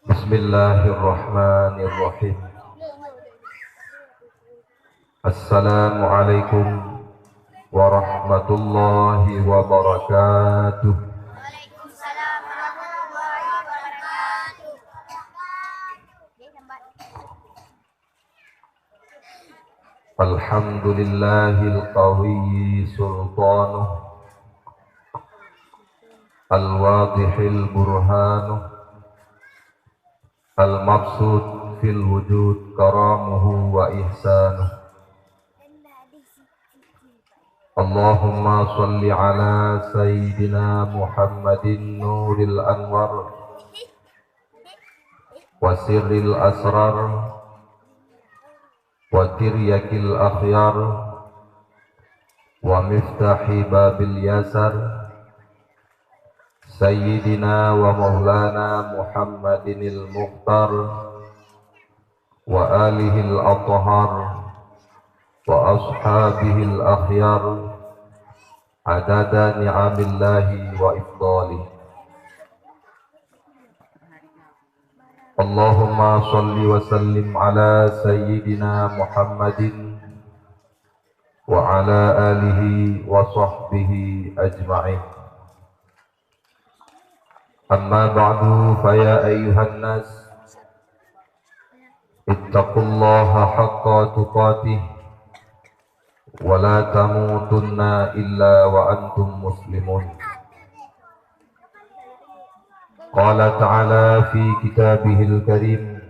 Bismillahirrahmanirrahim. Assalamualaikum warahmatullahi wabarakatuh. Waalaikumsalam warahmatullahi wabarakatuh. Alhamdulillahil qawiyyi sultanuh, al-wadihil burhanuh, al-mabsut fil wujud karamuhu wa ihsanuh. Allahumma salli ala sayyidina Muhammadin nuril anwar wa sirril asrar wa tiryakil akhyar wa miftahi babil yasar sayyidina wa maulana Muhammadinil mukhtar wa alihil athhar wa ashabihil akhyar adada ni'amillahi wa ifdalihi. Allahumma salli wa sallim ala sayyidina Muhammadin wa ala alihi wa sahbihi ajma'in. Amma ba'du, faya ayyuhan nas, ittaqullaha haqqa tuqatih wa la tamutunna illa wa antum muslimun. Qala ta'ala fi kitabihil karim,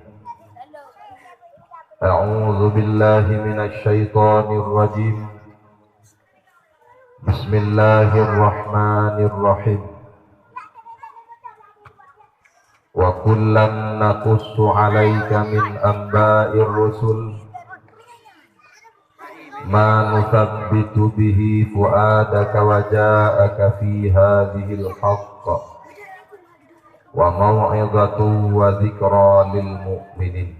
a'udzu billahi minasy syaithanir rajim. Bismillahirrahmanirrahim. Wa kullan naqussu 'alaika min anba'ir rusul ma nuthabbitu bihi fu'adaka wa ja'aka fi hadhil haqq wa mau'izatu wa dzikra lil mu'minin.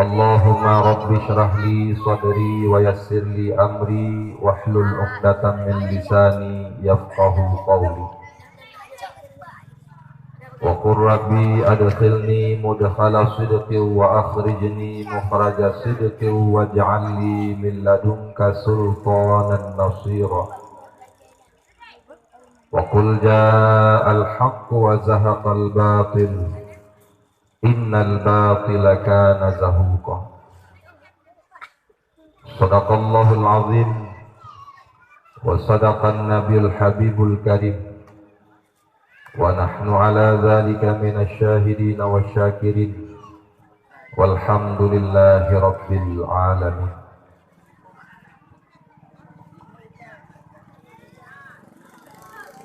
Allahumma rabbi shrah li sadri wa yassir li amri wahlul 'uqdatam min lisani yafqahu qawli. Wa qur rabbi adkhilni mudkhala sidqin wa akhrijni mukhraja sidqin waj'al li min ladunka sultanan nasira. Wa qul ja'al haqqu wa zahaqal batil innal batila kana zahuqa. Shadaqallahul azim wa sadaqan nabiyul habibul karim wa nahnu ala dzalika minasy syahidin wasyakirin walhamdulillahi rabbil alamin.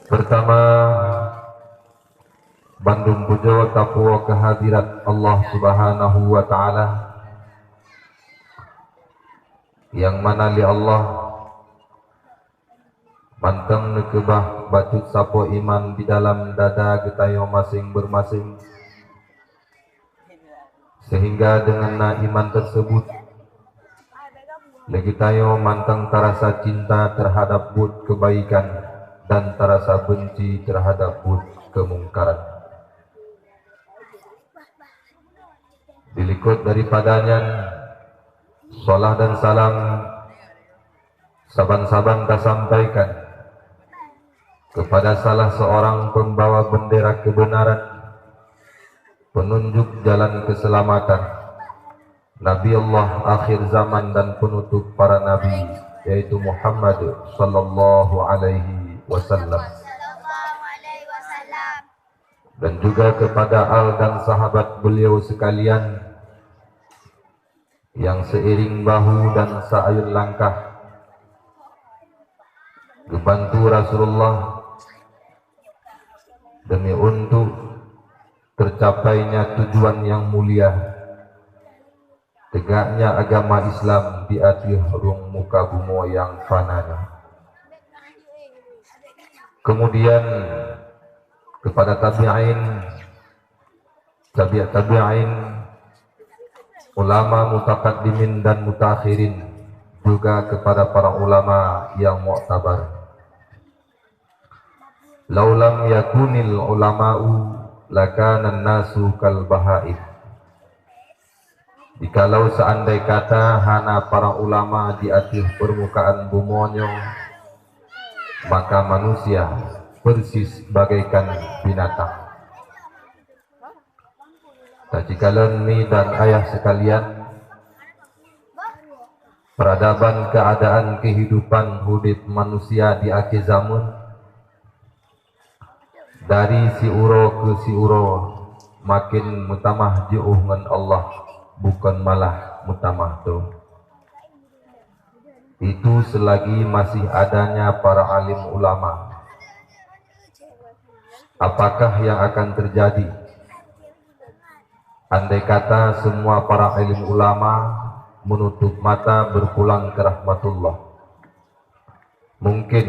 Pertama, Bandung puja takwa kehadirat Allah Subhanahu wa ta'ala, yang mana li Allah manteng nekebah batut sapo iman di dalam dada getayo masing bermasing, sehingga dengan na iman tersebut legitayo manteng terasa cinta terhadap bud kebaikan dan terasa benci terhadap bud kemungkaran. Dilikut daripadanya salah dan salam saban-saban sampaikan kepada salah seorang pembawa bendera kebenaran, penunjuk jalan keselamatan, Nabi Allah akhir zaman dan penutup para nabi, yaitu Muhammad sallallahu alaihi wasallam, dan juga kepada al dan sahabat beliau sekalian yang seiring bahu dan seayun langkah membantu Rasulullah demi untuk tercapainya tujuan yang mulia, tegaknya agama Islam di akhir ruang muka bumi yang fananya. Kemudian kepada tabi'in, tabi'in, ulama mutaqaddimin dan mutakhirin, juga kepada para ulama yang mu'tabar. Laulam yakunil ulama'u lakana nasu kal bahaim. Jikalau seandai kata hana para ulama di atas permukaan bumonyo, maka manusia persis bagaikan binatang. Tajikalan ni dan ayah sekalian, peradaban keadaan kehidupan hidup manusia di akhir zaman, dari si uro ke si uro makin mutamah jauh dengan Allah, bukan malah mutamah tu. Itu selagi masih adanya para alim ulama. Apakah yang akan terjadi andai kata semua para alim ulama menutup mata berpulang ke rahmatullah? Mungkin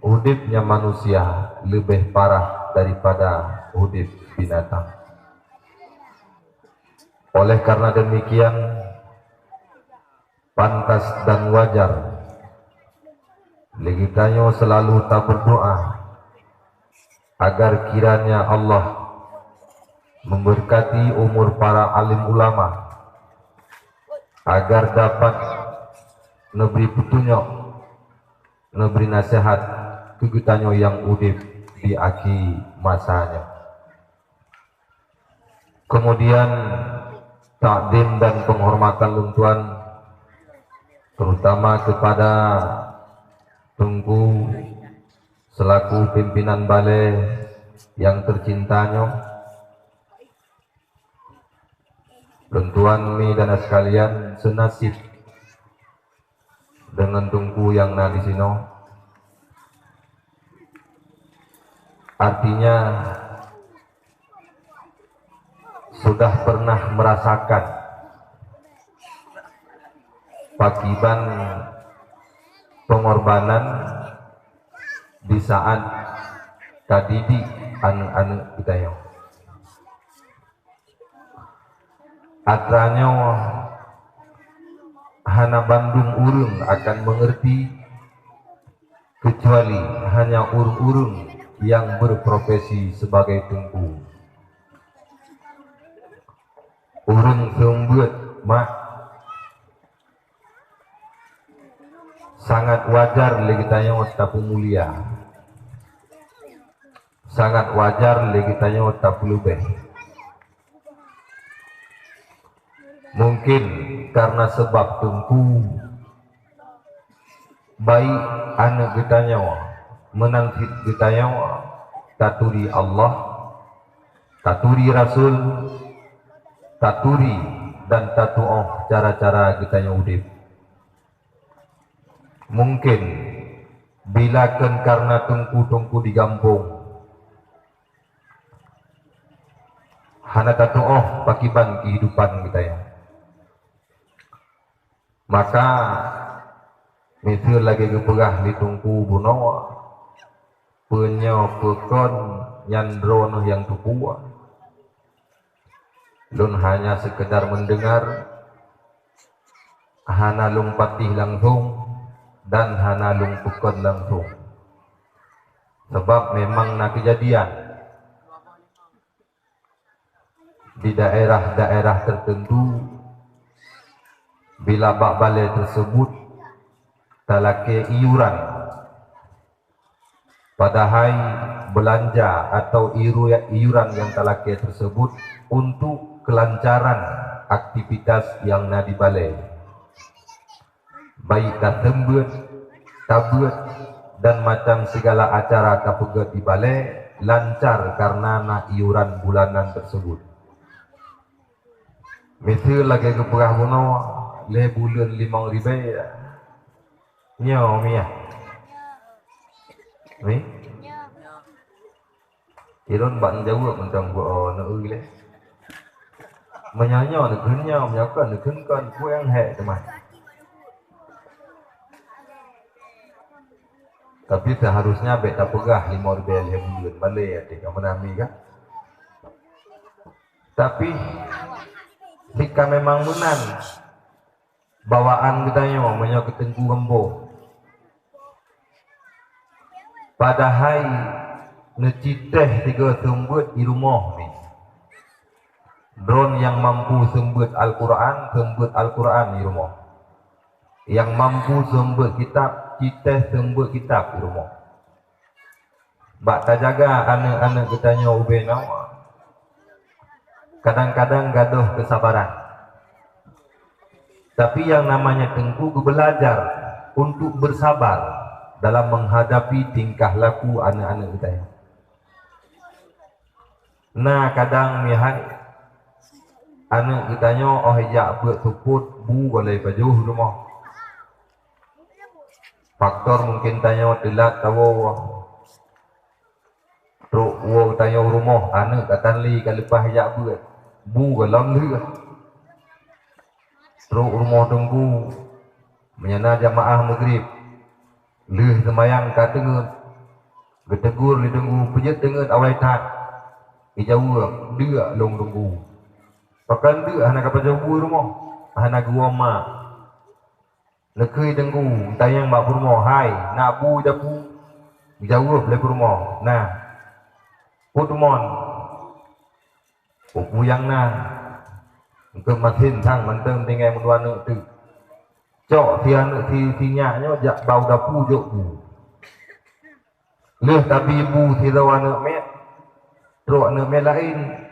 hidupnya manusia lebih parah daripada hidup binatang. Oleh karena demikian, pantas dan wajar legitanya selalu tak berdoa agar kiranya Allah memberkati umur para alim ulama, agar dapat memberi petunjuk, memberi nasihat kegitannya yang udip di akhir masanya. Kemudian takdim dan penghormatan luntuan terutama kepada Tungku selaku pimpinan balai yang tercintanya. Luntuan mi dan sekalian senasib dengan Tungku yang di sini. Artinya sudah pernah merasakan pakiban pengorbanan di saat kadidi anu kita yang atranya hana Bandung urung akan mengerti, kecuali hanya urung-urung yang berprofesi sebagai Tungku. Urung seumbut mak sangat wajar lagi tanya tapu mulia, sangat wajar lagi tanya tapu lebih. Mungkin karena sebab Tungku baik anak kitanya menang kitanya taturi Allah, taturi Rasul, taturi dan tatuoh cara-cara kitanya udip. Mungkin bila kan karena Tungku digampung hana tatuoh pakiban kehidupan kita ya, maka misal lagi kepegah di Tungku buno punya pekon nyandro yang tukua, lun hanya sekedar mendengar, hana lung patih langsung dan hana lung pekon langsung. Sebab memang nak kejadian di daerah-daerah tertentu, bila bak balai tersebut talake iuran, padahal belanja atau iuran yang talake tersebut untuk kelancaran aktivitas yang na di balai, baik tembut, tabut dan macam segala acara tapegat di balai lancar karena na iuran bulanan tersebut. Misal lagi keperah buno le bulan 5.000 nyo mia mi iron bạn jauh tentang gua na le menyanyo na kunnya menyakan kan kuang he teman Tapi seharusnya bek tak pegah 5 bulan balik ya tiga menami kan. Tapi jika memang menan bawaan kita nyo menyo ketengku gembo. Padahal neciteh 3 sembut di rumah ni. Drone yang mampu sembut Al-Quran di rumah. Yang mampu sembut kitab, citeh sembut kitab di rumah. Bak tak jaga anak-anak kita nyo ubay nawa. Kadang-kadang gaduh kesabaran. Tapi yang namanya tengku belajar untuk bersabar dalam menghadapi tingkah laku anak-anak kita. Nah kadang mihai anak kita nyo ya buat support bu boleh baju rumah. Faktor mungkin tanya telat tahu truk wo tanya rumah anak kata li lepas ya buat bu galam li truk rumah tunggu menyana jamaah maghrib lih semayang kata ngut getegur li tunggu pejet dengan awai tak ijau dia long tunggu pakan dia anak apa jauh rumah anak gua mak lekei tenggu tayang bak rumah hai nak bu dapu jauh boleh rumah nah putumon puyang na ke masin thang menteng tinggal mendua nak tu cok tian tinya nyo jak bau dapu jok bu leh tapi bu ti lawan nak met trok nak met lain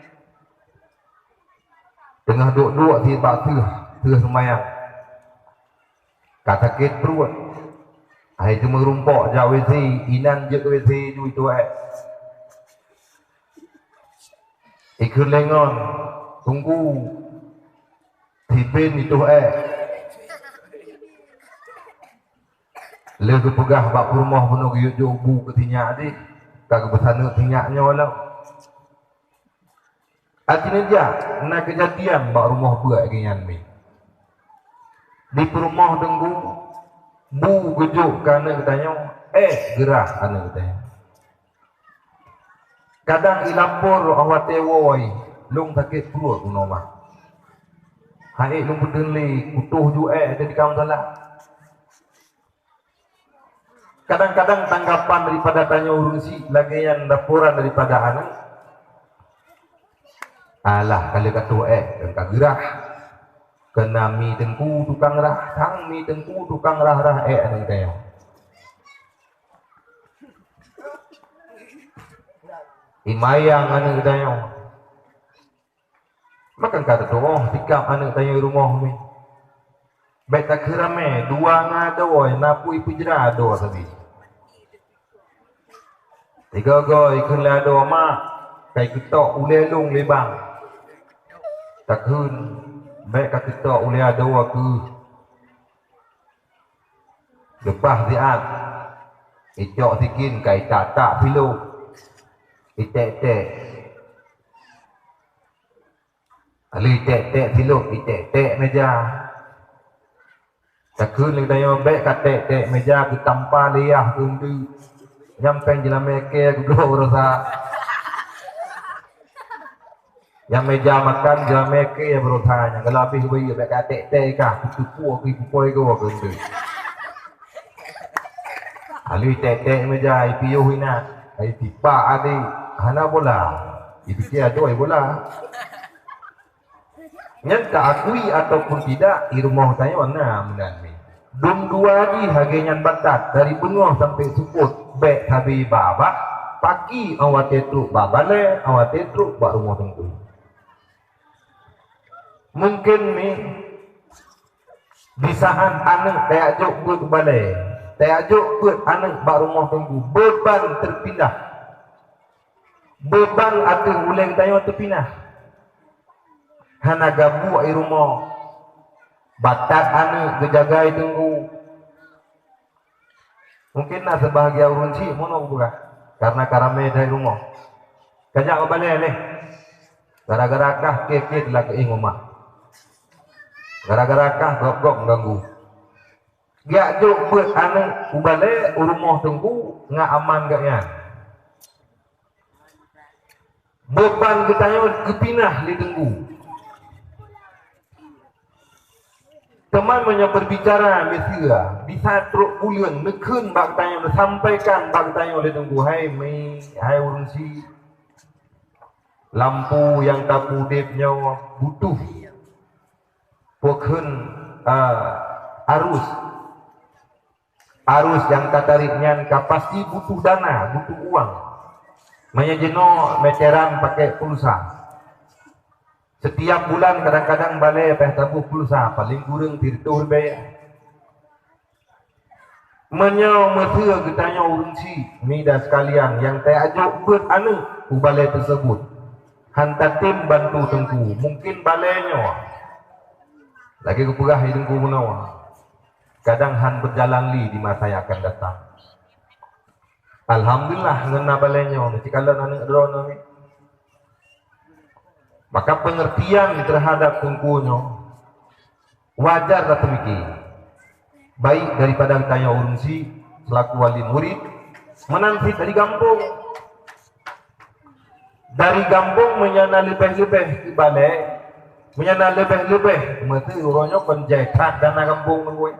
tengah duk-duk ti bak teuh semayang kata sakit perut. Hai cuma rumpok jauh WC, inan je ke WC ju itu ikut lengon, tunggu tipin itu Legu pegah bak rumah penuh yuk jobu ke tinyak adik, kagak bersana tinyaknya walau. Artinya dia, nak kejadian bak rumah buat kenyan ni. Di rumah tunggu bu gejuk kerana katanya gerah anak katanya kadang ilapor awak tewoi long sakit perut kuno mah hai long berdenli kutuh ju jadi kaum salah kadang-kadang tanggapan daripada tanya urusi lagi yang laporan daripada anak alah kalau kata dan kagerah kena mi tengku tukang rah tang mi tengku tukang rah ni kaya imayang anu kaya makan kata tu tikam anu kaya rumah ni baik tak kerame dua ngado napu ipu jera do sabi tiga goi kena do mak kai ketok ulelung lebang takun baik kat kita oleh ada waktu lepas ziat icok sikin kai tak pilu itek-tek ali tek-tek pilu itek-tek meja takun lagi tanya baik kat tek-tek meja ke tanpa liah kundu nyampe jelam meke gudo rasa yang meja makan jalan mereka yang berotanya kalau habis bayi baik atek-tek kah kupu ke waktu itu alih tek-tek meja ipiuh ina tipa adi hana bola ipikir adoi bola yang tak akui ataupun tidak di rumah tanya mana menan ni dum dua di harganya batat dari benua sampai suput baik habi babah pagi awak tetruk babale awak tetruk bak rumah tengku mungkin ni di saat anak tajuk buat balai tajuk buat anak bak rumah tunggu beban terpindah beban ada uleng tayo terpindah hana gabu ai rumah batat anak gejagai tunggu mungkin nak sebahagia urunci mono buka karena karame dari rumah kajak balai leh gara-gara kah kek lah ke rumah gara-gara kah gok-gok mengganggu Gak jok buat anak ubale rumah tunggu nggak aman gak ya. Beban ketanya kepinah di tunggu. Teman banyak berbicara mestilah bisa teruk bulan nekun bak tanya sampaikan bak tanya oleh tunggu hai urung si lampu yang tapu depnya butuh pokun arus yang katariknya pasti butuh dana butuh uang manya jeno meteran pakai pulsa. Setiap bulan kadang-kadang balai tabuh pulsa paling kurang tirtuh bayar. Menyo mesra getanya urung si mida sekalian yang saya ajak buat anu balai tersebut. Hantar tim bantu tengku. Mungkin balainya lagi kepegah hidungku menawa. Kadang han berjalan li di masa yang akan datang. Alhamdulillah ngena balainya. Mesti kalau anak drone ni. Maka pengertian terhadap tengkunya wajar tak demikian. Baik daripada tanya urunsi selaku wali murid menanti dari kampung. Dari kampung menyana lebih-lebih ke balai, menyana lebih-lebih mesti orangnya penjaitan dana kampung gue.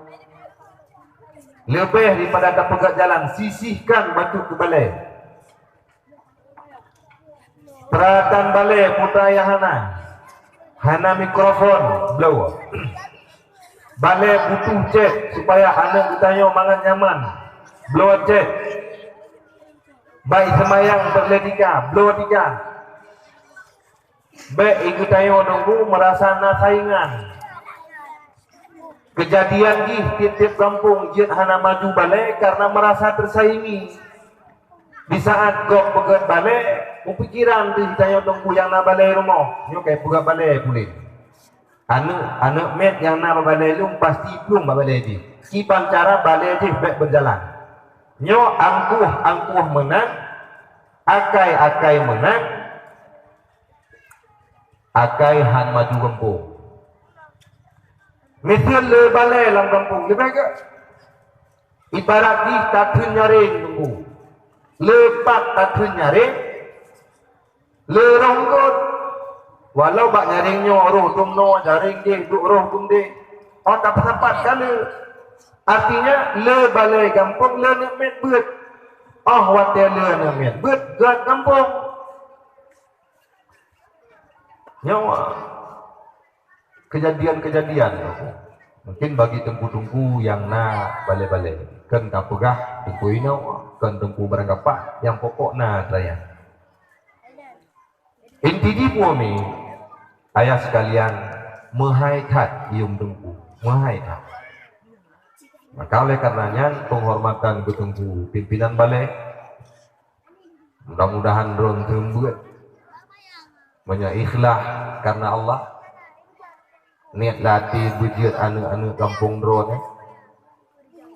Lebih daripada tak pegat jalan, sisihkan batu ke balai. Peralatan balai putra ayahana hana mikrofon blow balai butuh cek supaya anak bertanya mangan nyaman blow cek baik semayang berledika blow tiga baik ikut tayo nunggu merasa na saingan kejadian di tiap-tiap kampung jet hana maju balai karena merasa tersaingi di saat gok pegat balai pikiran tu ditanya tunggu yang nak balai rumah ni kayak buka balai boleh anak met yang nak balai lu pasti belum balai di kipan cara balai di baik berjalan nyo angkuh menang akai menang akai han maju kampung misal le balai dalam kampung lebih ke ibarat di tatun nyaring tunggu lepak tatun nyaring lerongkot walau bak nyaringnya roh tumno jaring dia duk roh tum dia tak sempat kali artinya le balai kampung le nemet beut watel le nemet beut gat kampung nyawa kejadian mungkin bagi tengku-tengku yang na balai-balai kan kapegah tengku ino kan tengku barang kapak yang pokok na saya. Inti di bumi ayah sekalian mehaikat ium tengku mehaikat maka oleh karenanya penghormatan ke tengku pimpinan balai mudah-mudahan drone tembuat ikhlas karena Allah niat latih bujut anu kampung drone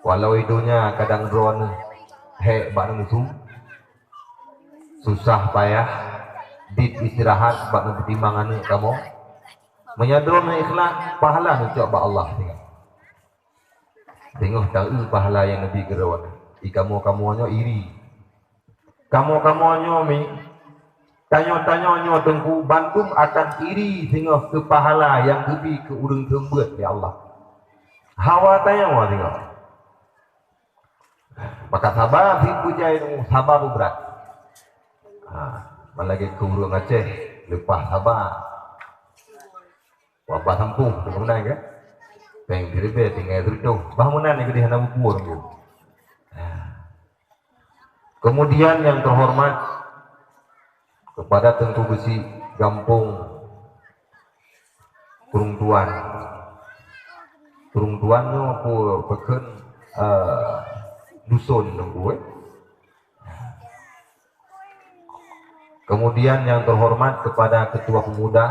walau idunya kadang drone bak musuh susah payah di istirahat sebab pertimbangan kamu menyadron ikhlas pahala untuk Allah tengok tahu pahala yang lebih kerawan kamu iri kamu mi tanya tengku bantum akan iri tengok ke pahala yang lebih ke urang tembut ya Allah hawa tanya mau tengok maka sabar si pujai sabar berat malagi ke urang Aceh lepas sabar wabah sampung kemudian kan peng direbe tinggal tertuh bangunan yang gede hana bukur kemudian yang terhormat kepada tengku besi Gampung Kurung Tuannya pun peken dusun nunggu kemudian yang terhormat kepada ketua pemuda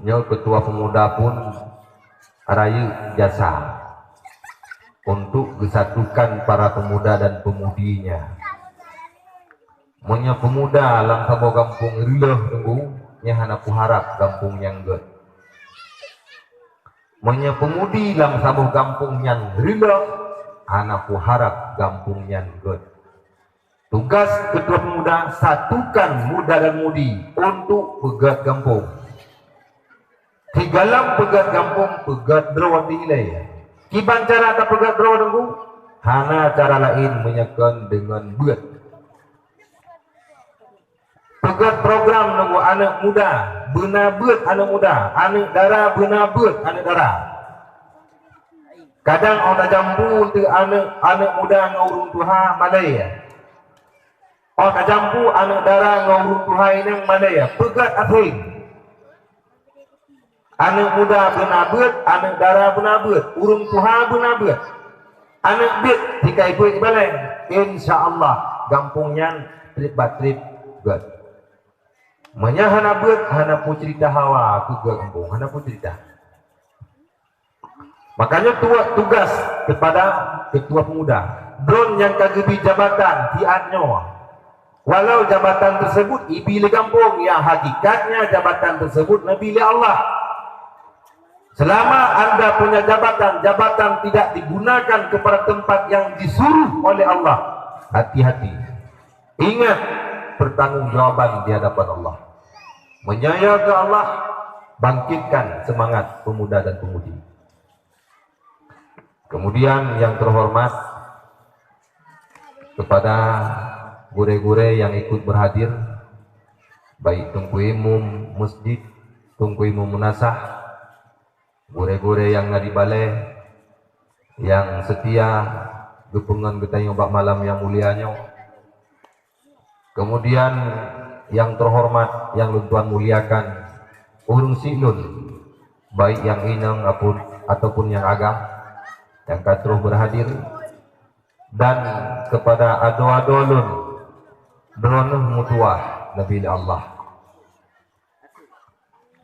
ketua pemuda pun rayu jasa untuk kesatukan para pemuda dan pemudinya punya pemuda alam sabo kampung rilah tunggu nya hana ku harap kampung yang good Menya pemudi dalam sabuh kampung yang rela, anak ku harap kampung yang good. Tugas ketua pemuda, satukan muda dan mudi untuk pegat kampung. Tigalam pegat kampung, pegat draw nilai. Kiban cara tak pegat draw dengku? Hana cara lain menyekan dengan buat. Pegat program nunggu anak muda, benar buat anak muda, anak dara benar buat anak dara. Kadang orang jambu untuk anak muda ngurung Tuhan Malaya. Orang jambu anak dara ngurung Tuhan yang Malaya. Pegat asing. Anak muda benar buat, anak dara benar buat, urung Tuhan benar buat. Anak bit jika ibu balik, insya-Allah gampungnya trip batrip good. Manya hana buat, hana pun cerita hawa aku ke kampung, hana pun cerita. Makanya tugas kepada ketua pemuda, drone yang kagebi jabatan tianyo. Walau jabatan tersebut ibili kampung, yang hakikatnya jabatan tersebut nabili Allah. Selama anda punya jabatan tidak digunakan kepada tempat yang disuruh oleh Allah, hati-hati. Ingat pertanggungjawaban di hadapan Allah. Menyayangi Allah, bangkitkan semangat pemuda dan pemudi. Kemudian yang terhormat kepada gure-gure yang ikut berhadir, baik tungku imum masjid, tungku imum munasah, gure-gure yang ngadi balai, yang setia gepengan getayong bak malam yang mulianya. Kemudian yang terhormat yang luntuan muliakan urung silun, baik yang inang ataupun yang agam yang katruh berhadir, dan kepada ado-adolun dronuh mutuah Nabi Allah.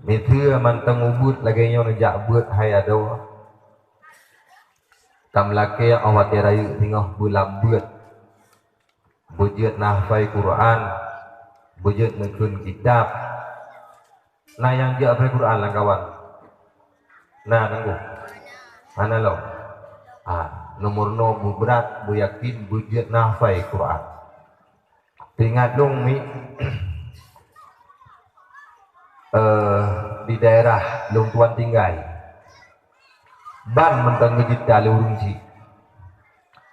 Mithia mantang ubud lagi nyo nejak buat hai ado. Tam laki awat rayu tingah bulam buat. Bujut nahfai Quran, bujut nekun kitab. Nah yang dia hafal Quran lah kawan. Nah tunggu. Mana lo? Nomor berat, bu yakin bujut nahfai Quran. Ingat dong mi. Di daerah Lungtuan Tinggai ban mentang ngejit kali urungsi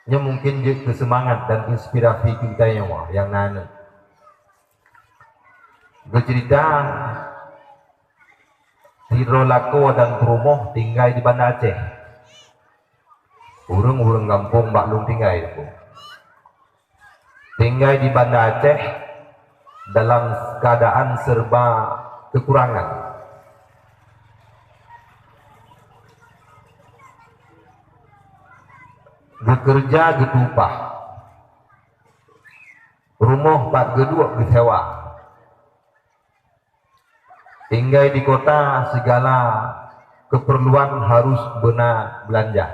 nya mungkin je kesemangat dan inspirasi kita yang nana bercerita Hidro Lako dan Promoh tinggal di Banda Aceh, urung kampung Baklung Tinggai itu tinggal di Banda Aceh dalam keadaan serba kekurangan. Bekerja getupah, rumah pak gedua disewa, tinggal di kota segala keperluan harus benar belanja.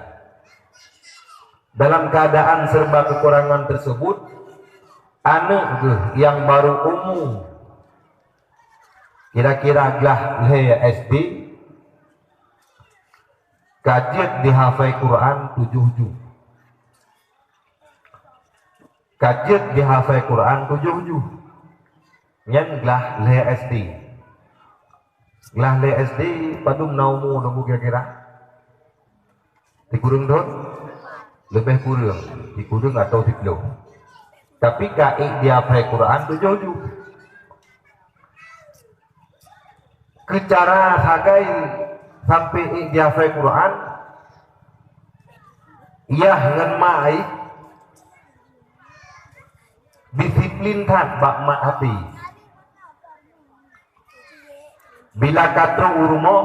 Dalam keadaan serba kekurangan tersebut, anak yang baru umum kira-kira gelah SD kajian dihafal Quran 7 juz. Kajian dihafal Quran 7 juz. Nyen gelah SD. Gelah SD padum naumu kira-kira. Dikurung dot lebih kurang, dikurung atau dipelung. Tapi kai dihafal Quran 7 juz. Kecara hagai sampai dihafal Quran ia ngenmai disiplin tan bak mat hati bila kata urumo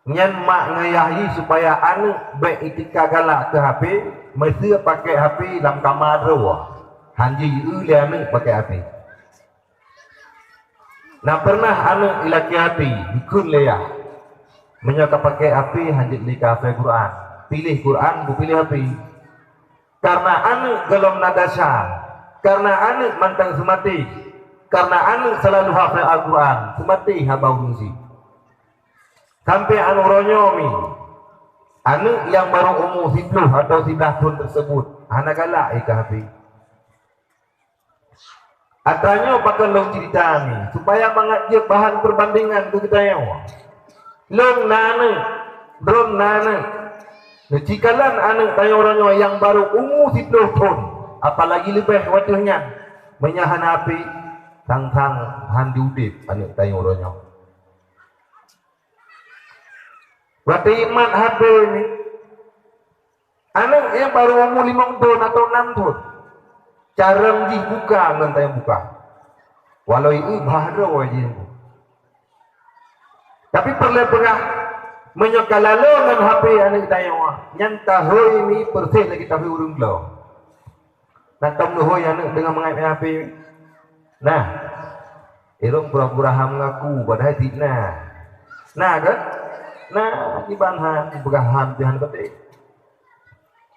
nyen mak ngayahi supaya anak baik itika galak ke HP mesti pakai HP dalam kamar roh hanji le anak pakai HP. Nah pernah anak ilaki hati dikun leah menyaka pakai HP hanjit li kafe Quran, pilih Quran bu pilih HP karena anak gelom nadasya, karena anak mantang semati, karena anak selalu hafal Al-Quran semati habau fungsi. sampai anu ronyomi anak yang baru umur 10 atau 11 tahun tersebut anak galak ikan habis atanya pakai long cerita ni supaya mengajak bahan perbandingan tu kita yang long nana dron nana jikalan anak tanya orangnya yang baru umur 10 tahun apalagi lebih waktunya menyahan api tang-tang handi udip anak tanya orangnya waktu iman HP ni anak yang baru umur 5 tahun atau 6 tahun cara dibuka dengan tanya buka walau itu bahara wajib tapi perlu pernah menyokalalo dengan HP anak tanya yang tahu ini persis lagi tahu urung belau nak tahu nuhoi anak dengan mengaip HP nah irung pura-pura mengaku padahal tidak nah kan nah di banhan begahan jahan betik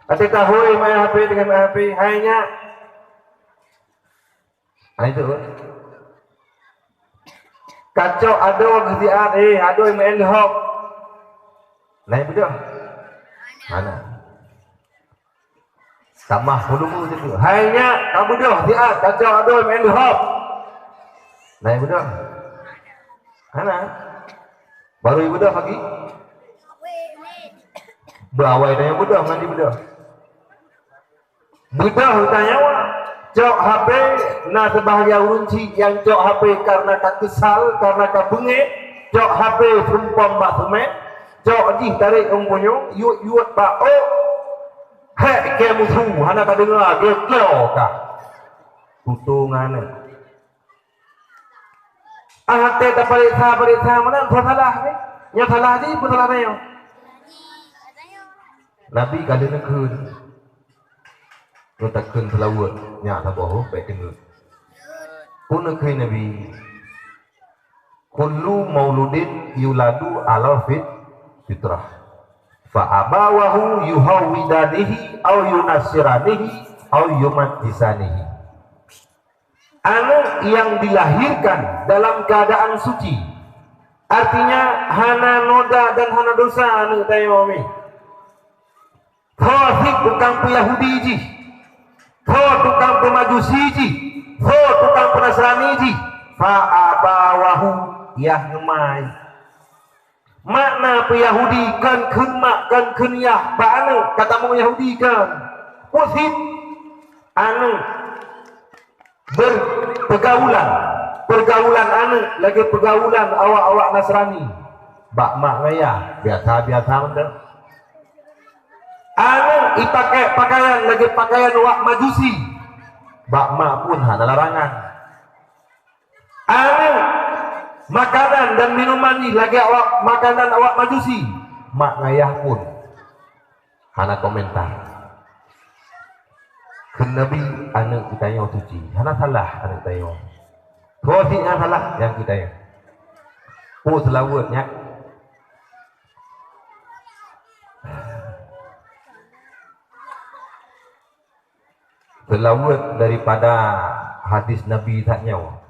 ada tahu main HP dengan main HP hanya nah itu kacau ada kerjaan ada yang main hok nah betul mana tamah dulu itu hanya kamu dah dia kacau ada yang main hok nah betul mana baru ibu dah lagi berawai dengan budak nanti budak tanya cok HP na sebahagia runci yang cok HP karena tak kesal karena tak bengek cok HP sumpah mbak semen cok jih tarik umpunyo yuat pak oh hek ke musuh hana tak dengar dia kau kah tutungan hati tak periksa mana salah ni yang salah ni pun salah ni Nabi kali nekun takkan telawat nya tak boh baik dengar pun nekun Nabi kullu mauludin yuladu ala fitrah fa abawahu yuhawidanihi aw yunasiranihi aw yumattisanihi anak yang dilahirkan dalam keadaan suci artinya hana noda dan hana dosa anak tayomi Thik tukang Yahudi ji, tukang Majusi ji, tukang Nasrani ji, fa'abawahu yahmai. Makna Yahudi kan mak kan yah, ba'ana kata mau Yahudi kan. Pusit anu pergaulan anu lagi pergaulan awak Nasrani. Bak mak ngaya biasa bener. Anu ipakai pakaian lagi pakaian wak Majusi bakma pun hana larangan anu makanan dan minuman ni lagi makanan awak Majusi mak ngayah pun hana komentar ke Nabi anu kita yang suci hana salah anu kita yang yang salah yang kita yang selawatnya selawat daripada hadis Nabi tak nyawa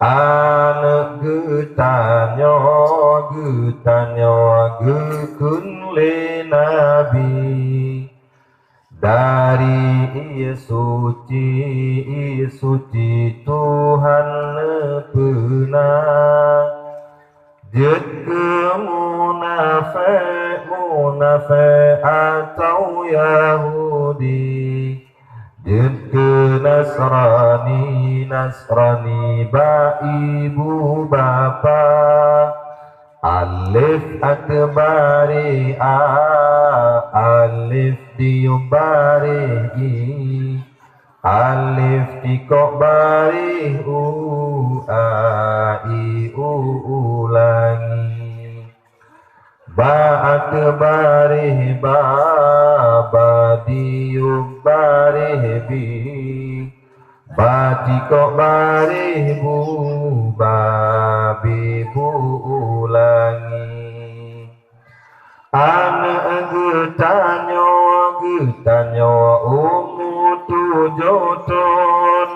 anak getanyo gekun le Nabi dari suci Tuhan penang jet ke munafik atau Yahudi jet ke Nasrani ba ibu bapa alif akbari alif diubari alif dikobari ulangi ba'at barih baba diubarih bi batiko barih bu babi bu ulangi anak getanyo umutu joton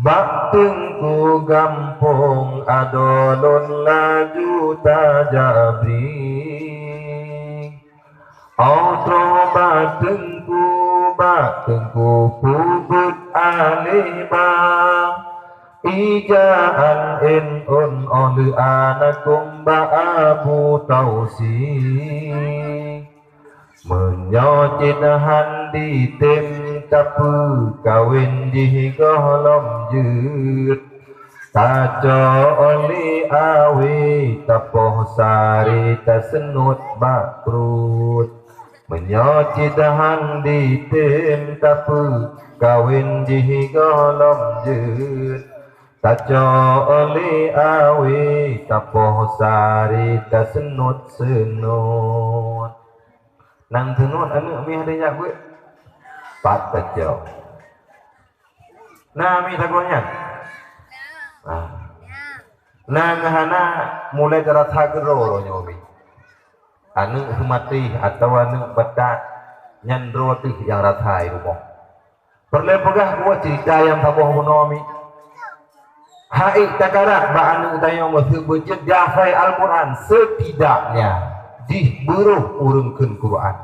bak tengku gampong adolun laju tajabri Autro batengku pubut alima Ijaan in'un oli anakum ba'abu tausi Menyocin handi tim tapu kawin dihigohlom jut Taco oli awi tapoh sari tasenut bakrut Menyocin handi tim tapu kawin dihigohlom jut Taco oli awi tapoh sari tasenut Nang tenun anu mi ada nya gue pat tajo nah mi tagonya nang hana mulai darah gero nyobi anu humati atau anu batak nyandro tih yang rathai rumah perlepegah gua cerita yang taboh monomi hai takarat ba anu tayo masih bejed jafai Al-Quran setidaknya diburuh urungkeun Quran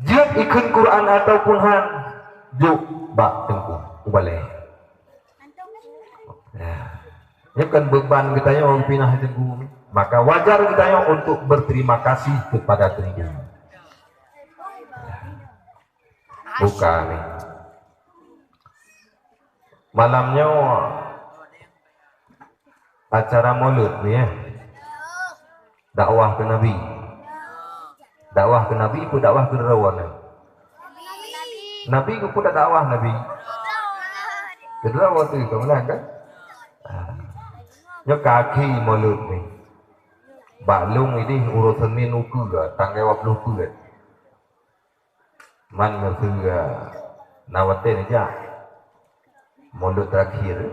juk ikun Quran ataupun han juk bak tengku ubale ya kan beban kita yang orang pinah tengku maka wajar kita yang untuk berterima kasih kepada tengku bukan nih malamnya acara maulud nih ya dakwah ke Nabi pun dakwah ke rawan Nabi pun tak dakwah Nabi kedua waktu itu mana kan nhớ kaki maulud ni baklung ini urusan ni nuku ga tanggung jawab nuku ga man ngerti nawatin aja maulud terakhir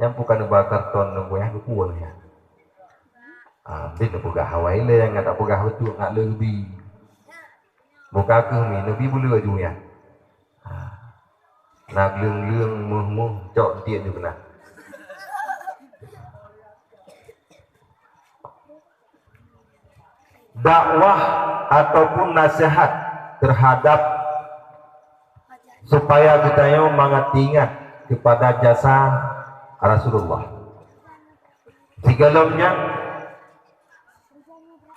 yang bukan bakar ton nunggu yang kukuan ya dia nak pegah Hawaii le yang tak pegah betul nak lebih muka ke mi lebih boleh aju ya nak lương muh chọn tiền juga nak dakwah ataupun nasihat terhadap supaya kita yang mengingat kepada jasa Rasulullah segalanya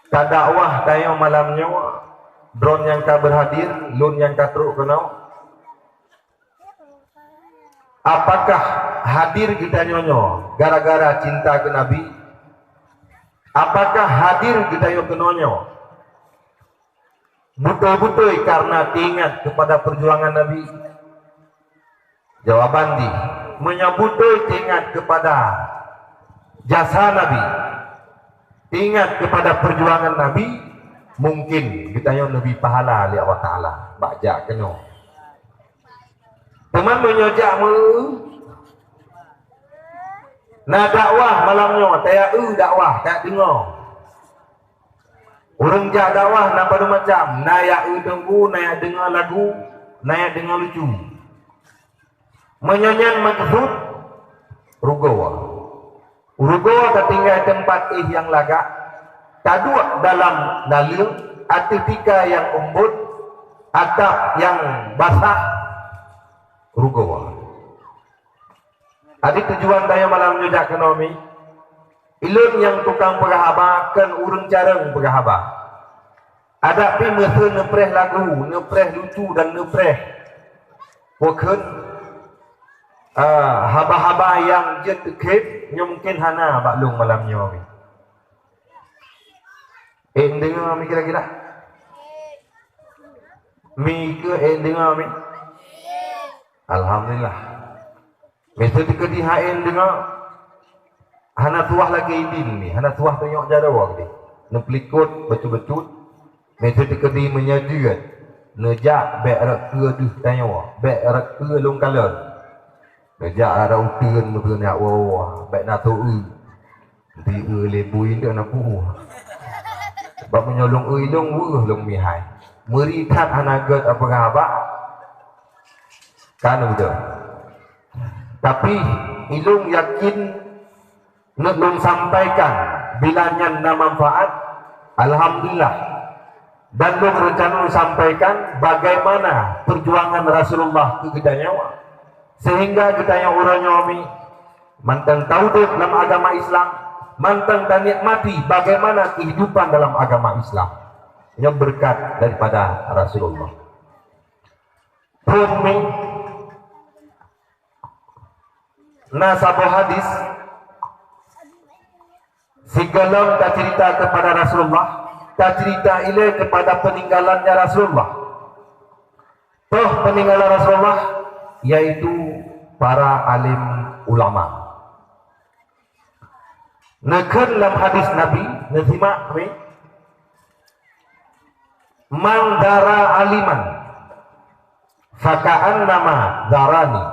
kadakwah tayo malamnya drone yang ka berhadir lun yang ka truk kenau apakah hadir kita nyonyo gara-gara cinta ke Nabi apakah hadir kita yo kenonyo betul-betul karena ingat kepada perjuangan Nabi jawaban di menyabutul ingat kepada jasa Nabi ingat kepada perjuangan Nabi mungkin kita yang lebih pahala oleh Allah Ta'ala baca kena teman menyojak mu na dakwah malamnya taya dakwah tak dengar orang jak dakwah nak pada macam naya tunggu naya dengar lagu naya dengar lucu menyanyian maksud rugawa ketinggal tempat yang lagak kadua dalam dalil atika yang umbut atap yang basah rugawa adik tujuan daya malam nyujak ekonomi ilun yang tukang pegahaba kan urang careng pegahaba ada pi mesra nepreh lagu nepreh lucu dan nepreh bukan haba-haba yang jet tekit mungkin hana baklung malam nyawi dengar mi kira-kira mi ke dengar mi alhamdulillah mesti dikedi hain dengar hana tuah lagi idin ni hana tuah tengok jadawa ni neplikut betul-betul mesti dikedi menyajian nejak bek ke duh tanya bek ke long kalon nejak ada utian betul nak wah bek nak tu di lebuin dia nak puh sebab menyolong ilung long mihai meritat hanagat apakah abak kan betul tapi ilung yakin Nak sampaikan bilanya manfaat, alhamdulillah. Dan lu rencana sampaikan bagaimana perjuangan Rasulullah ke kita nyawa, sehingga kita yang orang nyomi mantan tahu dalam agama Islam, mantan dan nikmati bagaimana kehidupan dalam agama Islam yang berkat daripada Rasulullah. Pun nasabah hadis segala tak cerita kepada Rasulullah, tak cerita ile kepada peninggalannya Rasulullah. Toh peninggalan Rasulullah yaitu para alim ulama. Nekan dalam hadis Nabi, nasimak ni, man dara aliman, faka'an nama darani,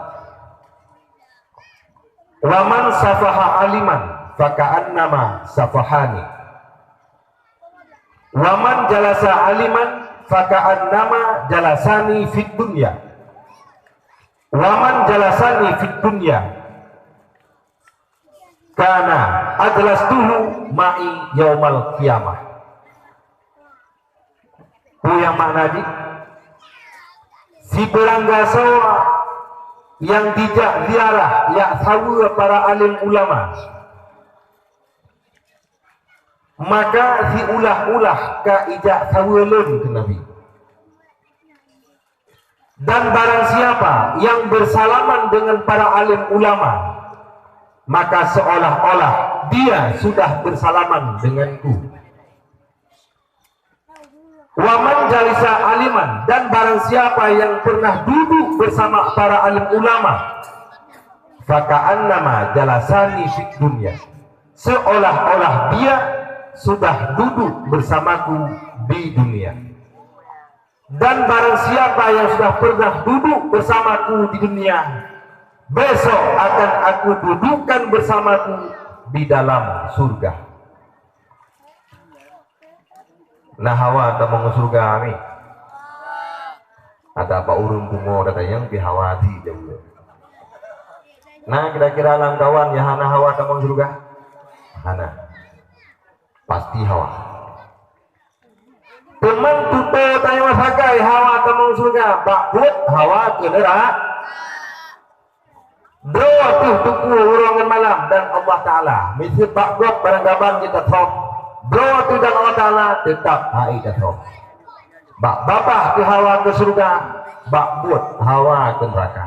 waman safaha aliman, faka'an nama safahani, waman jalasa aliman, faka'an nama jalasani fit dunya, waman jalasani fit dunya, karena adalah dulu ma'i yaumal kiamah. Yang makna di si beranggasawa yang dijak ziarah ya tahu para alim ulama, maka si ulah-ulah ka ijak tawalun ke Nabi. Dan barang siapa yang bersalaman dengan para alim ulama, maka seolah-olah dia sudah bersalaman denganku. Waman jalisa aliman, dan barang siapa yang pernah duduk bersama para alim ulama, faka'annama jalasani fid dunya, seolah-olah dia sudah duduk bersamaku di dunia. Dan barang siapa yang sudah pernah duduk bersamaku di dunia, besok akan aku dudukkan bersamaku di dalam surga. Nah hawa tak mau surga ni. Ada apa urun bungo kata yang pihawati jauh. Nah kira-kira alam kawan ya hana hawa tak mau surga. Hana pasti hawa. Teman tuto tanya masakai hawa tak mau surga. Bakut hawa ke neraka. Bro tuh tuku urangan malam dan Allah Ta'ala mesti bakut barang gaban kita top. Bro tu dan Allah Ta'ala tetap hai datang. Bak bapak ke hawa ke surga, bak buat hawa ke neraka.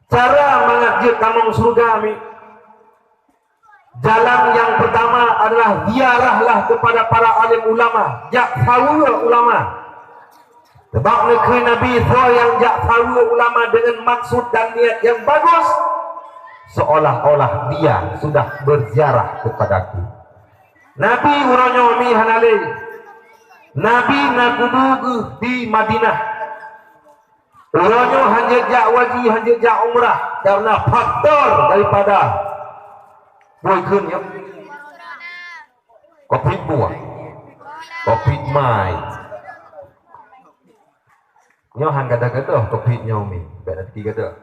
Cara mengajak kamu surga mi, jalan yang pertama adalah ziarahlah kepada para alim ulama, jak tahu ulama. Sebab negeri Nabi yang jak tahu ulama dengan maksud dan niat yang bagus, seolah-olah dia sudah berziarah kepadaku. Nabi uranyo mi hanale, Nabi nakudugu di Madinah. Uranyo hanya jak wajib, hanya jak umrah karena faktor daripada boykun ya. Covid buah, Covid mai. Nyo han kata-kata Covid nyo mi, berarti tiga kata.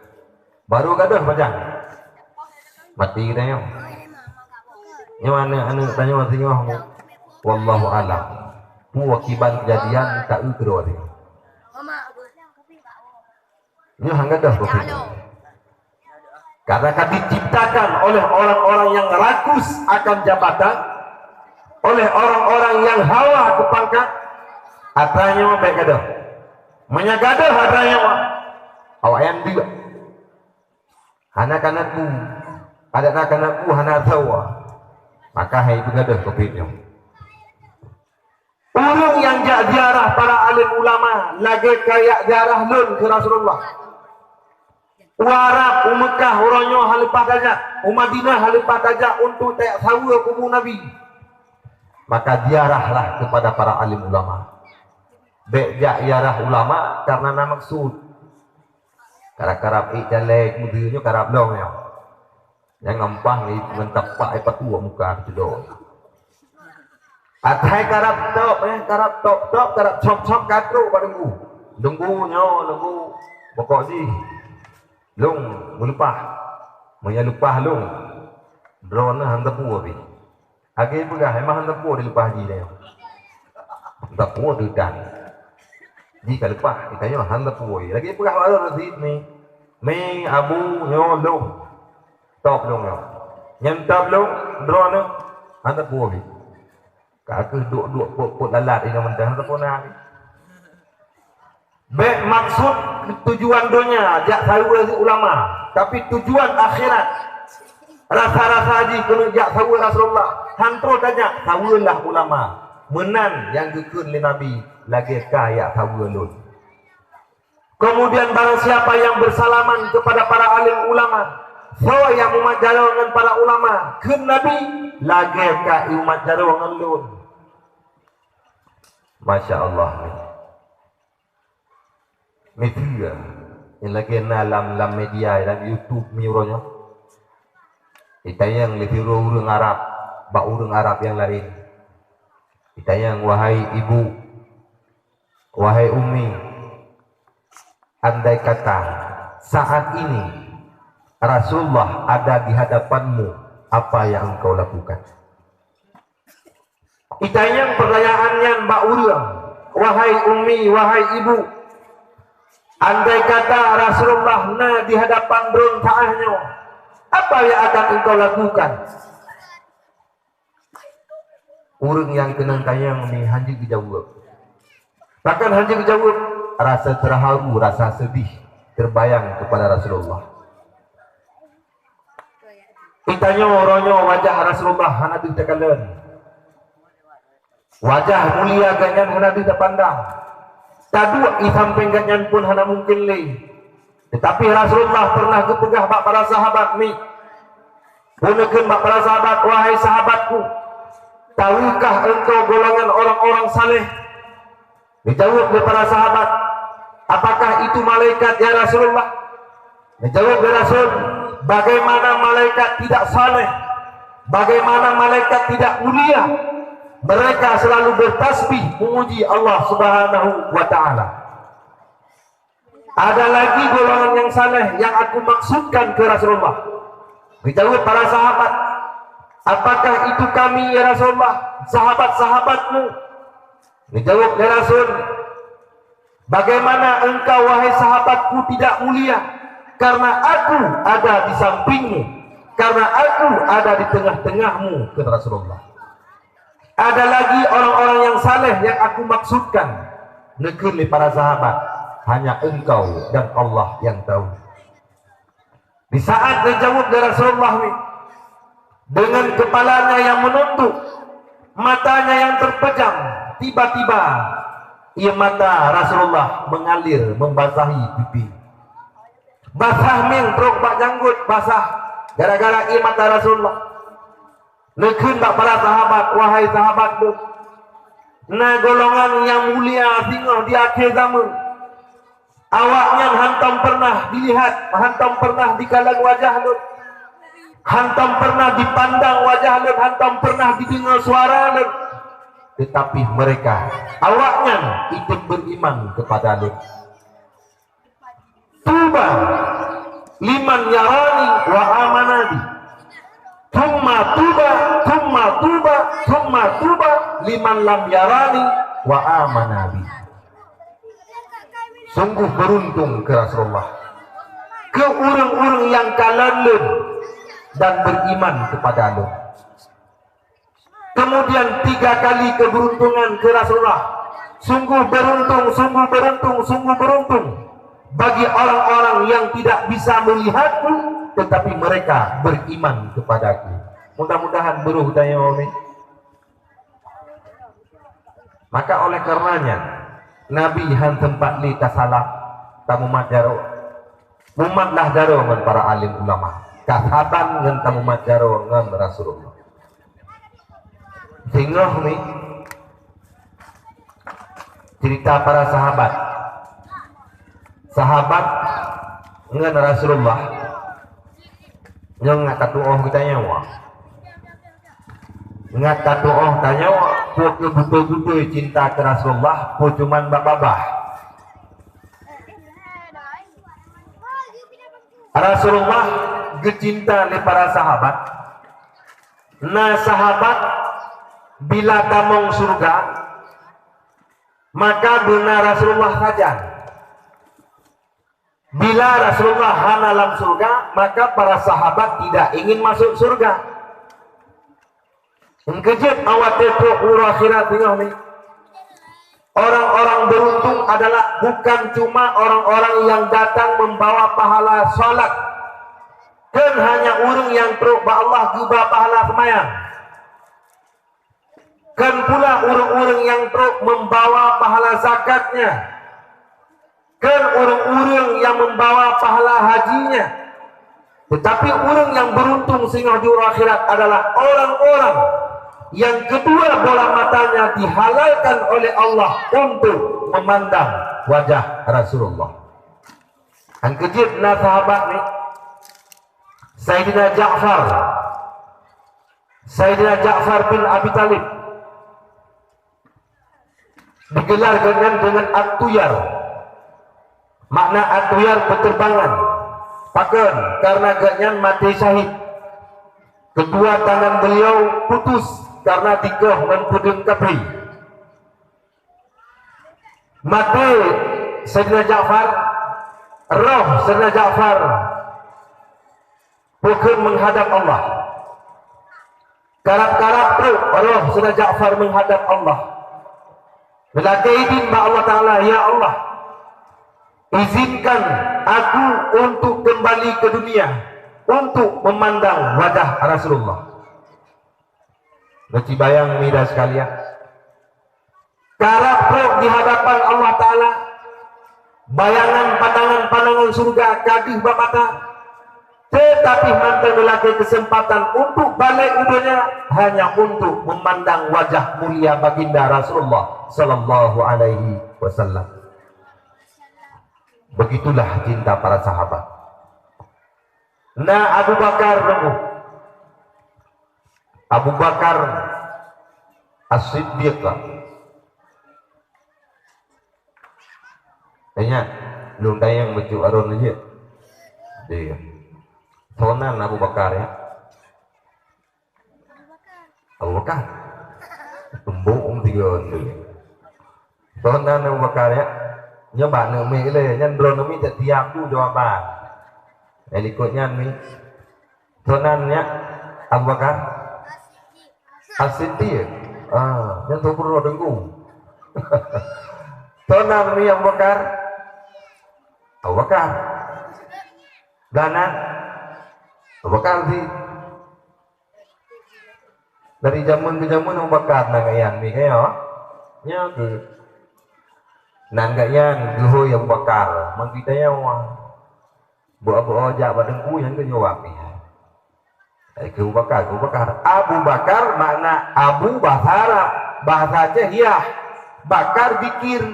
Baru kata macam mati kita nyo. Yang mana anak tanya masing-masing wallahu alam. Pu akibat kejadian tak ukro dia. Ini hangga dah Covid. Karena diciptakan oleh orang-orang yang rakus akan jabatan, oleh orang-orang yang hawa ke pangkat, atanya baik ada. Menyagada hatanya awak yang dia. Anak-anakku, ada anak-anakku hana tahu. Maka hai pengadah Covid-nya. Orang yang jak ziarah para alim ulama lagi kayak ziarah lun ke Rasulullah. Warab Mekah orangnya halipah dajak, Madinah halipah dajak untuk tak tahu kubur Nabi. Maka ziarahlah kepada para alim ulama. Bek jak ziarah ulama karena nama maksud. Karap-karap jalek mudahnya karap longnya. Yang ngampah ni mentepak patua muka cedok. Atai karap tok karap chop katro padenggu. Denggu pokok si. Long melupah. Menyalupah long. drone hantar puas bi. Agi pegah emang hantar puas di lepas haji dia. Hantar puas dedan. Jika lepas kita yo hantar puas. Lagi pegah baru rasiid ni. Me abu nyolong. Top dong yo. Nyantap lo drone hantar puas bi. Kakak duk pot lalat ini mentah hantar puas nak. Baik maksud tujuan dunia jak saru ulama, tapi tujuan akhirat rasa-rasa haji kena jak saru Rasulullah. Hantro tanya sarulah ulama. Menan yang gekun li Nabi lagi kaya saru lun. Kemudian barang siapa yang bersalaman kepada para alim ulama, so yang umat jaro dengan para ulama, ke Nabi lagi ka umat jaro dengan lun. Masya Allah ni. Media yang lagi dalam media dalam YouTube mironya kita yang lebih urang Arab bak urang Arab yang lain kita yang wahai ibu wahai umi andai kata saat ini Rasulullah ada di hadapanmu apa yang engkau lakukan kita yang pertanyaannya bak urang wahai umi wahai ibu andai kata Rasulullah di hadapan berontaknya, apa yang akan engkau lakukan? Orang yang kena tanya ni hanya dijawab. Bahkan hanya dijawab, rasa terharu, rasa sedih terbayang kepada Rasulullah. Ditanya orangnya wajah Rasulullah hana ditekalan. Wajah mulia ganyan hana ditepandang. Tadu isamping ganyan pun hana mungkin lagi. Tetapi Rasulullah pernah kepegah bak para sahabat ni. Punakan bak para sahabat, wahai sahabatku, tahukah engkau golongan orang-orang saleh? Dijawab oleh para sahabat, apakah itu malaikat ya Rasulullah? Dijawab oleh Rasul, bagaimana malaikat tidak saleh? Bagaimana malaikat tidak mulia? Mereka selalu bertasbih memuji Allah Subhanahu wa taala. Ada lagi golongan yang saleh yang aku maksudkan ke Rasulullah. Dijawab para sahabat, apakah itu kami ya Rasulullah, sahabat-sahabatmu? Dijawab oleh Rasul, bagaimana engkau wahai sahabatku tidak mulia? Karena aku ada di sampingmu, karena aku ada di tengah-tengahmu, kata Rasulullah. Ada lagi orang-orang yang saleh yang aku maksudkan. Negeri para sahabat, hanya engkau dan Allah yang tahu. Di saat dijawab dari Rasulullah ini, dengan kepalanya yang menunduk, matanya yang terpejam, tiba-tiba ia mata Rasulullah mengalir membasahi pipi. Basah ming teruk bak janggut basah gara-gara ia mata Rasulullah. Nekun bak para sahabat, wahai sahabatku, na golongan yang mulia singoh di akhir zaman. Awaknya hantam pernah dilihat, hantam pernah dikalang wajah lu, hantam pernah dipandang wajah lu, hantam pernah didengar suara lu. Tetapi mereka, awaknya ikut beriman kepada lu. Tuba liman yarani wa amanadi. Thumma tuba liman lam yarani wa amanabi. Sungguh beruntung ke Rasulullah, ke orang-orang yang kalalun dan beriman kepada Allah. Kemudian 3 kali keberuntungan ke Rasulullah. Sungguh beruntung bagi orang-orang yang tidak bisa melihatku, tetapi mereka beriman kepadaku. Mudah-mudahan beruh daya amin. Maka oleh karenanya Nabi han tempat li tasalah tamu mat jaro. Umatlah jaro dengan para alim ulama. Kasaban dengan tamu mat jaro dengan Rasulullah. Sehingga ni cerita para sahabat. Sahabat dengan Rasulullah yang ngata doa kita nyawa, ngata doa tanya pun betul-betul cinta ke Rasulullah, pun cuman babah. Rasulullah gecinta oleh para sahabat, Nah sahabat bila tamong surga maka benar Rasulullah saja. Bila Rasulullah hanalam surga maka para sahabat tidak ingin masuk surga. Engkejut awat tetruk uru akhirat tengah ni. Orang-orang beruntung adalah bukan cuma orang-orang yang datang membawa pahala salat, kan hanya orang yang teruk ba Allah gubah pahala semayang, kan pula orang-orang yang teruk membawa pahala zakatnya, kan orang-orang yang membawa pahala hajinya. Tetapi orang yang beruntung sehingga di akhirat adalah orang-orang yang kedua bola matanya dihalalkan oleh Allah untuk memandang wajah Rasulullah. Yang kejut nah sahabat ni Sayyidina Ja'far bin Abi Talib digelar dengan At-Tuyar. Makna At-Tuyar berterbangan. Pakan karena ganyan mati syahid. Kedua tangan beliau putus karena digah dan pedeng kapi. Mati Sayyidina Ja'far, roh Sayyidina Ja'far bukan menghadap Allah. Karap-karap roh Sayyidina Ja'far menghadap Allah. Bila izin ba Allah Ta'ala, ya Allah, izinkan aku untuk kembali ke dunia untuk memandang wajah Rasulullah. Beci bayang mida sekalian, karap di hadapan Allah Ta'ala, bayangan pandangan surga kadih mata, tetapi mantan lelaki kesempatan untuk balik dunia hanya untuk memandang wajah mulia baginda Rasulullah Sallallahu Alaihi Wasallam. Begitulah cinta para sahabat. Nah Abu Bakar nunggu. Abu Bakar As-Siddiq lah. Tanya, belum tayang baju arun aja. Dia. Sonan Abu Bakar ya. Abu Bakar. Tumbuk tiga tu. Sonan Abu Bakar ya. Nyoba nak mi le, nyan drone mi tak tiap tu jawaban. Ikutnya ni. Sonannya Abu Bakar As-Siddiq. Yang tu perlu dengung. Sonan mi Abu Bakar. Abu Bakar. Dana Abu Bakar si. Dari zaman ke zaman Abu Bakar nangayan mi kayo. Nya tu. Nanggaknya gehoy Abu Bakar. Mangkitanya wah. Buat ojak badengku yang ke jawab ni. Abu Bakar. Abu Bakar makna Abu bahasa Arab, bahasa Cehiyah. Bakar bikir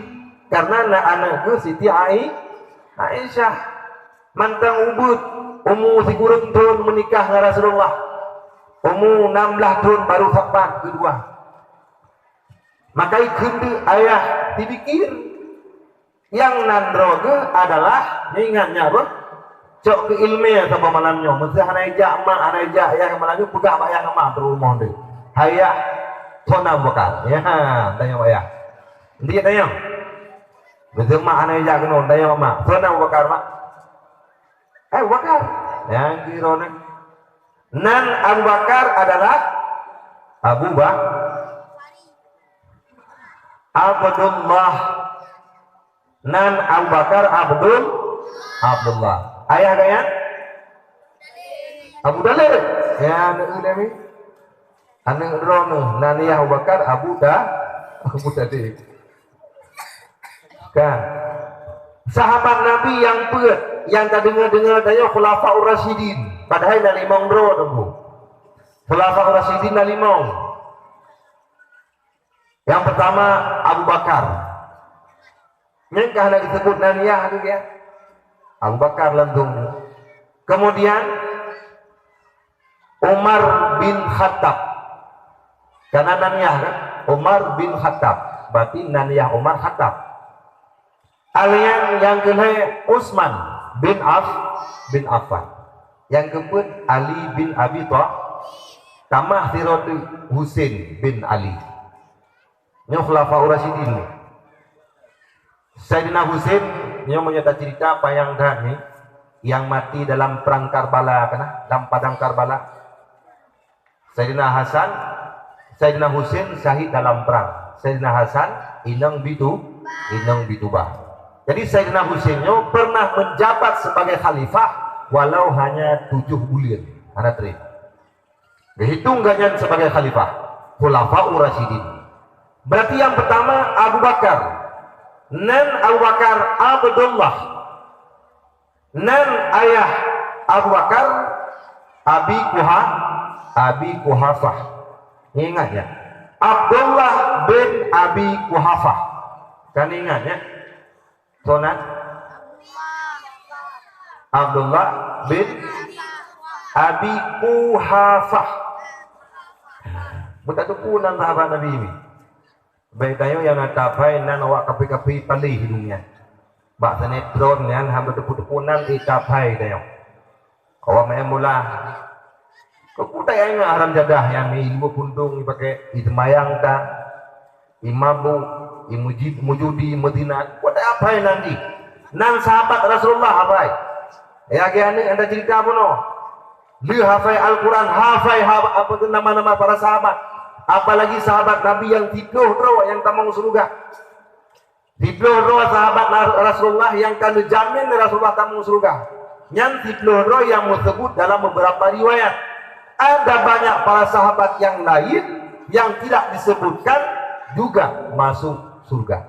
karena anak ke Siti Aisyah. Mantang ubud umur si kurang tahun menikah dengan Rasulullah. Umur 16 tahun baru sahabat kedua. Maka ikut ayah dipikir. Yang nandroge adalah ingatnya apa? Cok ke ilmiah sama malamnya. Mesti anak ijak mak, anak ijak yang malamnya pegak mak yang mak terus rumah dia. Hayah Sona Bakar. Ya, tanya ayah. Dia tanya. Mesti mak anak ijak kena tanya mak. Sona Bakar mak. Bakar. Yang kira ni. Nan Abu Bakar adalah Abdullah. Nan Abu Bakar Abdullah. Ayah kaya Abu Dalil. Ya anak ni. Anak drone. Nan ya Abu Bakar Abu Dalil. Kan. Sahabat Nabi yang peut yang tak dengar daya Khulafaur Rasyidin. Padahal dah 5 bro tunggu. Khulafaur Rasyidin dah 5. Yang pertama Abu Bakar. Yang nak disebut naniyah tu ya. Abu Bakar lantung. Kemudian Umar bin Khattab. Karena naniyah kan? Umar bin Khattab. Berarti naniyah Umar Khattab. Alian yang kedua Utsman bin Affan. Yang keempat Ali bin Abi Kamah Siratu Husain bin Ali. Yang khulafaur rasyidin. Sayyidina Husain yang menyata cerita apa yang dah ni, yang mati dalam perang Karbala dalam padang Karbala. Sayyidina Hasan, Sayyidina Husain syahid dalam perang. Sayyidina Hasan inang bitubah. Jadi Sayyidina Husain pernah menjabat sebagai khalifah walau hanya 7 bulan. Ana terima. Dihitung ganyan sebagai khalifah, khulafaur rasyidin. Berarti yang pertama Abu Bakar. Nan Abu Bakar Abdullah. Nan ayah Abu Bakar Abi Kuhafah. Ingat ya. Abdullah bin Abi Kuhafah. Kan ingat ya? Sonan Abdullah bin Abi Kuhafah. Bukan tu punan sahabat Nabi ini. Baik tayo yang natapai nan awak kapi-kapi palih hidungnya. Bak sinetron yang hamba tepu-tepunan itapai tayo. Awak main mula. Kau tak ingat haram jadah yang ilmu pundung dipakai itmayang ta, imabu, imujudi, medina. Kau tak apa nanti? Nan sahabat Rasulullah apa? Ya gini anda cerita apa no? Dia hafai Al-Quran, hafai apa tu nama-nama para sahabat. Apalagi sahabat Nabi yang 30 roh yang tamang surga. 30 roh sahabat Rasulullah yang kanu jamin Rasulullah tamang surga. Yang 30 roh yang disebut dalam beberapa riwayat. Ada banyak para sahabat yang lain yang tidak disebutkan juga masuk surga.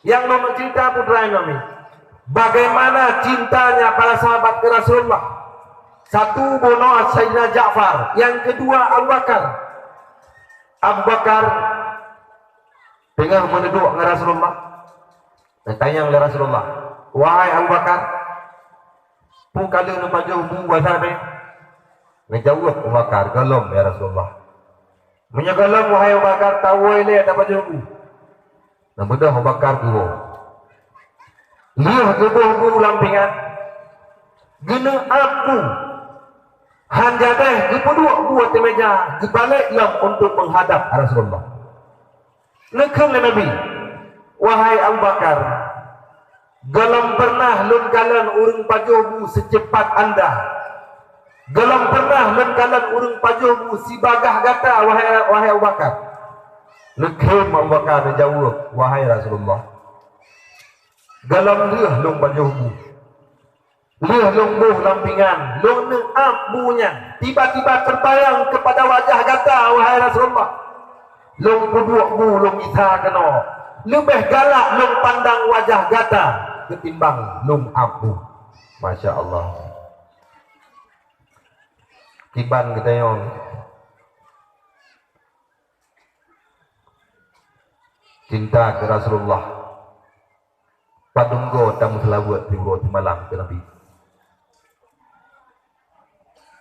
Yang mau cerita putra Nabi, bagaimana cintanya para sahabat ke Rasulullah. Satu bunuh Sayyidina Ja'far, yang kedua Abu Bakar. Abu Bakar tengah menduduk dengan Rasulullah. Tanya oleh Rasulullah, wahai Abu Bakar, pun kali nampak jauh buat apa? Ngejawab Abu Bakar, galom ya Rasulullah. Menyegalam wahai Abu Bakar, tahu ini ada jauh. Nah bedah Abu Bakar dulu. Lihat gebuh lampingan, gena aku. Hanjadeh kepedua buat meja kebalik yang untuk menghadap Rasulullah. Nekeng Nabi, wahai Abu Bakar, galam pernah lun kalan urung pajobu secepat anda. Galam pernah lun kalan urung pajobu si bagah gata wahai Abu Bakar. Nekeng Abu Bakar menjawab, wahai Rasulullah, galam leuh lun pajobu. Lihat lungbuh lampingan, lungeng abunya tiba-tiba terbayang kepada wajah gata wahai Rasulullah. Lung kedua bu lung itha kena lebih galak lung pandang wajah gata ketimbang lung abu. Masya Allah. Kiban kita yon. Cinta ke Rasulullah. Padunggo tamu selawat di malam ke Nabi.